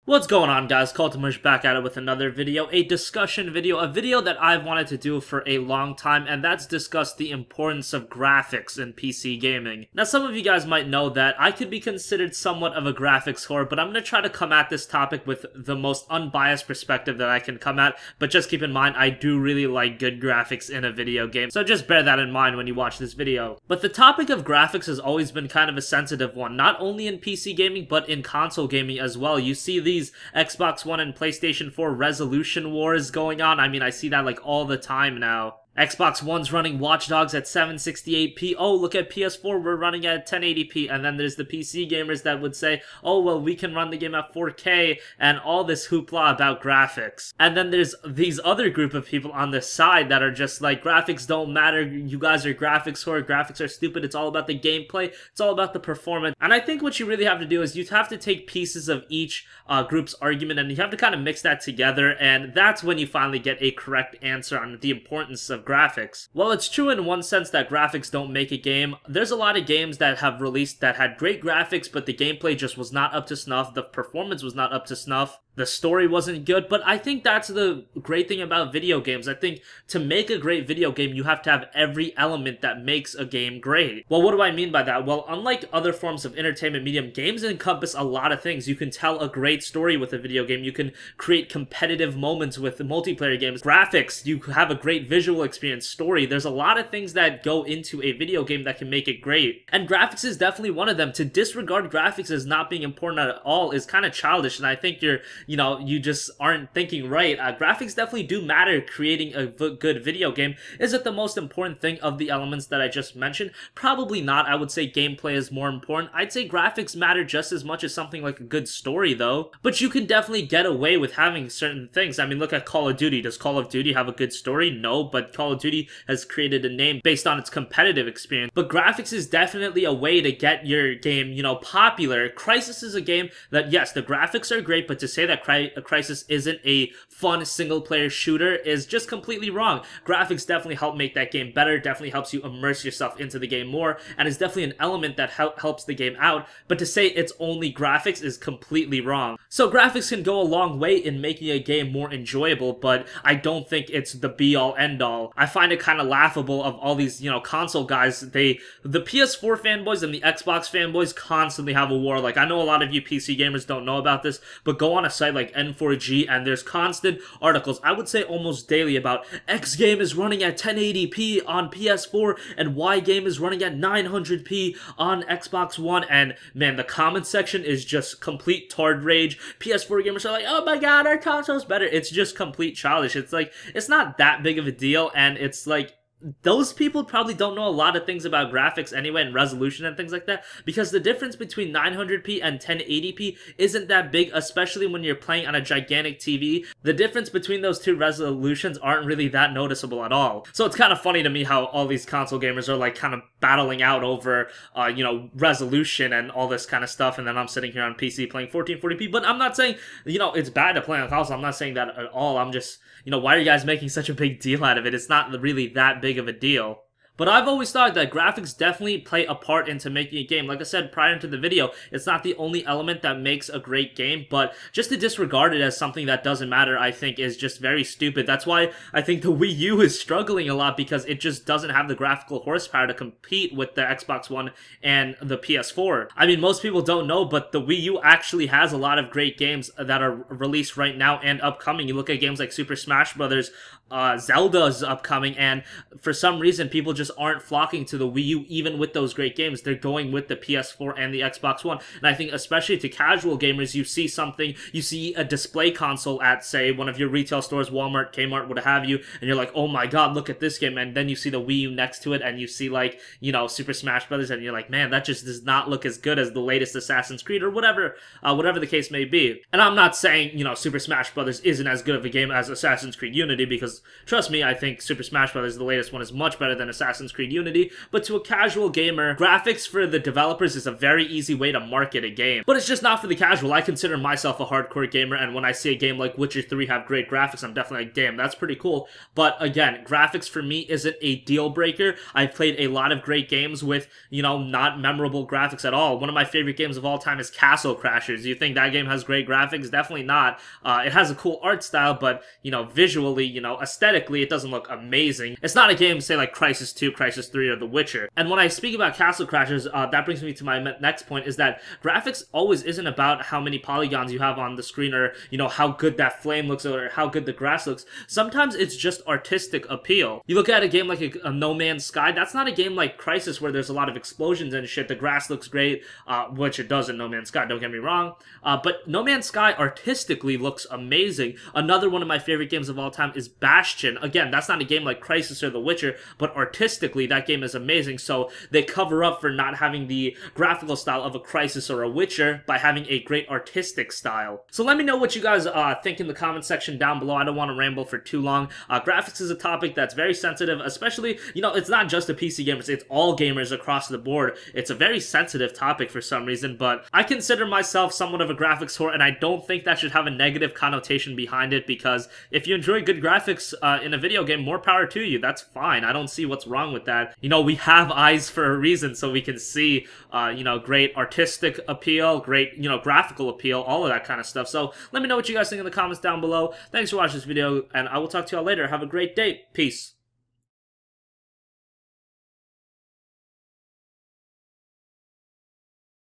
What's going on, guys? Cultimush back at it with another video, a discussion video, a video that I've wanted to do for a long time, and that's discuss the importance of graphics in PC gaming. Now, some of you guys might know that I could be considered somewhat of a graphics whore, but I'm going to try to come at this topic with the most unbiased perspective that I can come at, but just keep in mind, I do really like good graphics in a video game, so just bear that in mind when you watch this video. But the topic of graphics has always been kind of a sensitive one, not only in PC gaming, but in console gaming as well. You see these Xbox One and PlayStation 4 resolution wars going on. I mean, I see that like all the time now. Xbox One's running Watch Dogs at 768p. Oh, look at PS4, we're running at 1080p. And then there's the PC gamers that would say, oh, well, we can run the game at 4K, and all this hoopla about graphics. And then there's these other group of people on the side that are just like, graphics don't matter, you guys are graphics whore, graphics are stupid, it's all about the gameplay, it's all about the performance. And I think what you really have to do is you have to take pieces of each group's argument, and you have to kind of mix that together, and that's when you finally get a correct answer on the importance of graphics. Well, it's true in one sense that graphics don't make a game. There's a lot of games that have released that had great graphics, but the gameplay just was not up to snuff, the performance was not up to snuff, the story wasn't good. But I think that's the great thing about video games. I think to make a great video game, you have to have every element that makes a game great. Well, what do I mean by that? Well, unlike other forms of entertainment medium, games encompass a lot of things. You can tell a great story with a video game. You can create competitive moments with multiplayer games. Graphics, you have a great visual experience. Story, there's a lot of things that go into a video game that can make it great. And graphics is definitely one of them. To disregard graphics as not being important at all is kind of childish, and I think you just aren't thinking right. Graphics definitely do matter creating a good video game. Is it the most important thing of the elements that I just mentioned? Probably not. I would say gameplay is more important. I'd say graphics matter just as much as something like a good story, though. But you can definitely get away with having certain things. I mean, look at Call of Duty. Does Call of Duty have a good story? No, but Call of Duty has created a name based on its competitive experience. But graphics is definitely a way to get your game, popular. Crysis is a game that, yes, the graphics are great, but to say that Crysis isn't a fun single-player shooter is just completely wrong. Graphics definitely help make that game better, definitely helps you immerse yourself into the game more, and is definitely an element that helps the game out, but to say it's only graphics is completely wrong. So graphics can go a long way in making a game more enjoyable, but I don't think it's the be-all, end-all. I find it kind of laughable of all these, console guys. The PS4 fanboys and the Xbox fanboys constantly have a war. Like, I know a lot of you PC gamers don't know about this, but go on a site like N4G and there's constant articles, I would say almost daily, about X game is running at 1080p on PS4 and Y game is running at 900p on Xbox One, and man, the comment section is just complete tard rage. PS4 gamers are like, oh my god, our console's better. It's just complete childish. It's like, it's not that big of a deal, and it's like, those people probably don't know a lot of things about graphics anyway, and resolution and things like that, because the difference between 900p and 1080p isn't that big, especially when you're playing on a gigantic TV. The difference between those two resolutions aren't really that noticeable at all. So it's kind of funny to me how all these console gamers are like kind of battling out over, resolution and all this kind of stuff, and then I'm sitting here on PC playing 1440p, but I'm not saying, it's bad to play on console. I'm not saying that at all. I'm just, why are you guys making such a big deal out of it? It's not really that big of a deal. But I've always thought that graphics definitely play a part into making a game. Like I said prior to the video, it's not the only element that makes a great game, but just to disregard it as something that doesn't matter, I think, is just very stupid. That's why I think the Wii U is struggling a lot, because it just doesn't have the graphical horsepower to compete with the Xbox One and the PS4. I mean, most people don't know, but the Wii U actually has a lot of great games that are released right now and upcoming. You look at games like Super Smash Brothers, Zelda's upcoming, and for some reason people just aren't flocking to the Wii U even with those great games. They're going with the PS4 and the Xbox One, and I think especially to casual gamers, you see a display console at, say, one of your retail stores, Walmart, Kmart, what have you, and you're like, oh my god, look at this game, and then you see the Wii U next to it, and you see, like, Super Smash Brothers, and you're like, man, that just does not look as good as the latest Assassin's Creed, or whatever the case may be. And I'm not saying, Super Smash Brothers isn't as good of a game as Assassin's Creed Unity, because trust me, I think Super Smash Bros., the latest one, is much better than Assassin's Assassin's Creed Unity, but to a casual gamer, graphics for the developers is a very easy way to market a game. But it's just not for the casual. I consider myself a hardcore gamer, and when I see a game like Witcher 3 have great graphics, I'm definitely like, damn, that's pretty cool. But again, graphics for me isn't a deal breaker. I've played a lot of great games with, you know, not memorable graphics at all. One of my favorite games of all time is Castle Crashers. Do you think that game has great graphics? Definitely not. It has a cool art style, but, you know, visually, you know, aesthetically, it doesn't look amazing. It's not a game, say, like Crysis 2, Crysis 3, or The Witcher. And when I speak about Castle Crashers, that brings me to my next point, is that graphics always isn't about how many polygons you have on the screen, or, you know, how good that flame looks, or how good the grass looks. Sometimes it's just artistic appeal. You look at a game like a No Man's Sky, that's not a game like Crysis where there's a lot of explosions and shit. The grass looks great, which it does in No Man's Sky, don't get me wrong. But No Man's Sky artistically looks amazing. Another one of my favorite games of all time is Bastion. Again, that's not a game like Crysis or The Witcher, but artistically, that game is amazing. So they cover up for not having the graphical style of a Crysis or a Witcher by having a great artistic style. So let me know what you guys think in the comment section down below. I don't want to ramble for too long. Graphics is a topic that's very sensitive, especially, you know, it's not just the PC gamers, it's all gamers across the board. It's a very sensitive topic for some reason, but I consider myself somewhat of a graphics whore, and I don't think that should have a negative connotation behind it, because if you enjoy good graphics in a video game, more power to you. That's fine. I don't see what's wrong with that. You know, we have eyes for a reason, so we can see, you know, great artistic appeal, great, you know, graphical appeal, all of that kind of stuff. So let me know what you guys think in the comments down below. Thanks for watching this video, and I will talk to y'all later. Have a great day. Peace.